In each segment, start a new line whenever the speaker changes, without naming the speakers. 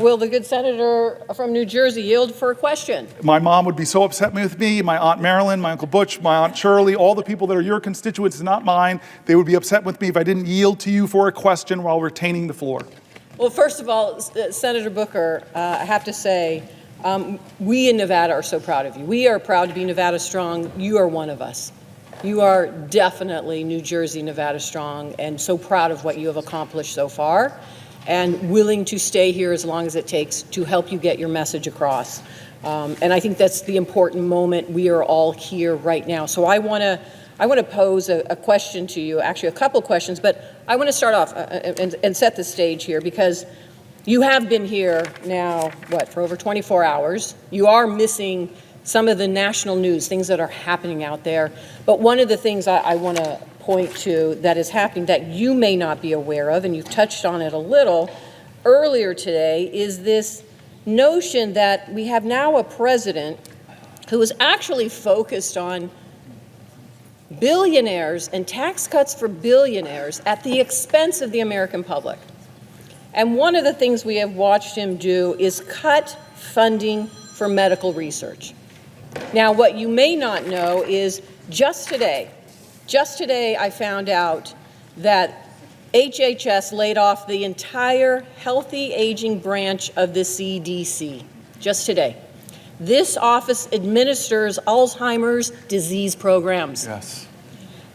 Will the good senator from New Jersey yield for a question?
My mom would be so upset with me, my Aunt Marilyn, my Uncle Butch, my Aunt Shirley, all the people that are your constituents, not mine. They would be upset with me if I didn't yield to you for a question while retaining the floor.
Well, first of all, Senator Booker, I have to say, we in Nevada are so proud of you. We are proud to be Nevada Strong. You are one of us. You are definitely New Jersey, Nevada Strong, and so proud of what you have accomplished so far, and willing to stay here as long as it takes to help you get your message across. And I think that's the important moment. We are all here right now. So I want to pose a question to you, actually a couple questions, but I want to start off and set the stage here, because you have been here now, for over 24 hours. You are missing some of the national news, things that are happening out there. But one of the things I want to point to that is happening that you may not be aware of, and you've touched on it a little earlier today, is this notion that we have now a president who is actually focused on billionaires and tax cuts for billionaires at the expense of the American public. And one of the things we have watched him do is cut funding for medical research. Now, what you may not know is just today I found out that HHS laid off the entire healthy aging branch of the CDC, just today. This office administers Alzheimer's disease programs.
Yes.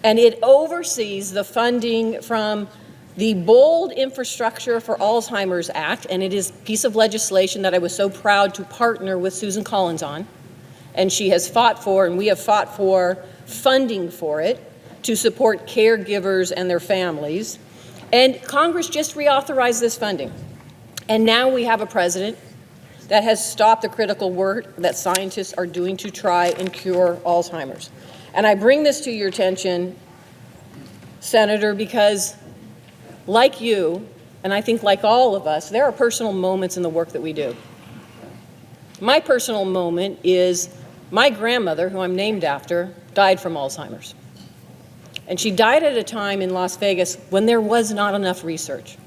And it oversees the funding from the Bold Infrastructure for Alzheimer's Act, and it is a piece of legislation that I was so proud to partner with Susan Collins on. And she has fought for, and we have fought for, funding for it to support caregivers and their families. And Congress just reauthorized this funding. And now we have a president that has stopped the critical work that scientists are doing to try and cure Alzheimer's. And I bring this to your attention, Senator, because like you, and I think like all of us, there are personal moments in the work that we do. My personal moment is my grandmother, who I'm named after, died from Alzheimer's. And she died at a time in Las Vegas when there was not enough research,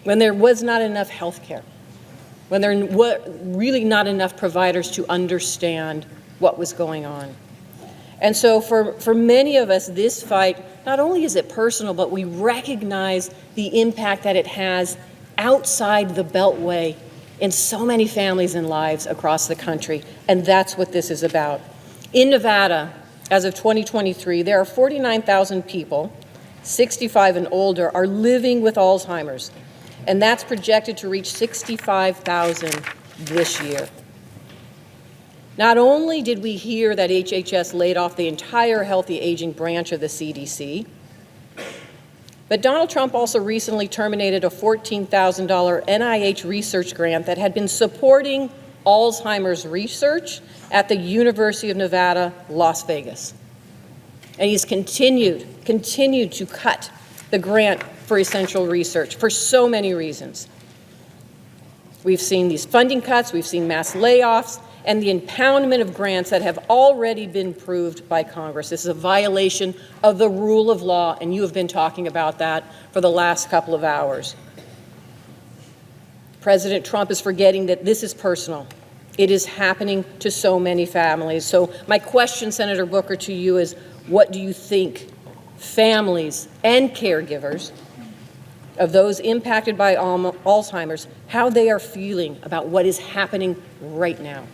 when there was not enough health care, when there were really not enough providers to understand what was going on. And so for many of us, this fight, not only is it personal, but we recognize the impact that it has outside the Beltway in so many families and lives across the country, and that's what this is about. In Nevada, as of 2023, there are 49,000 people, 65 and older, are living with Alzheimer's, and that's projected to reach 65,000 this year. Not only did we hear that HHS laid off the entire healthy aging branch of the CDC, but Donald Trump also recently terminated a $14,000 NIH research grant that had been supporting Alzheimer's research at the University of Nevada, Las Vegas. And he's continued to cut the grant for essential research for so many reasons. We've seen these funding cuts, we've seen mass layoffs, and the impoundment of grants that have already been approved by Congress. This is a violation of the rule of law, and you have been talking about that for the last couple of hours. President Trump is forgetting that this is personal. It is happening to so many families. So my question, Senator Booker, to you is, what do you think families and caregivers of those impacted by Alzheimer's, how they are feeling about what is happening right now?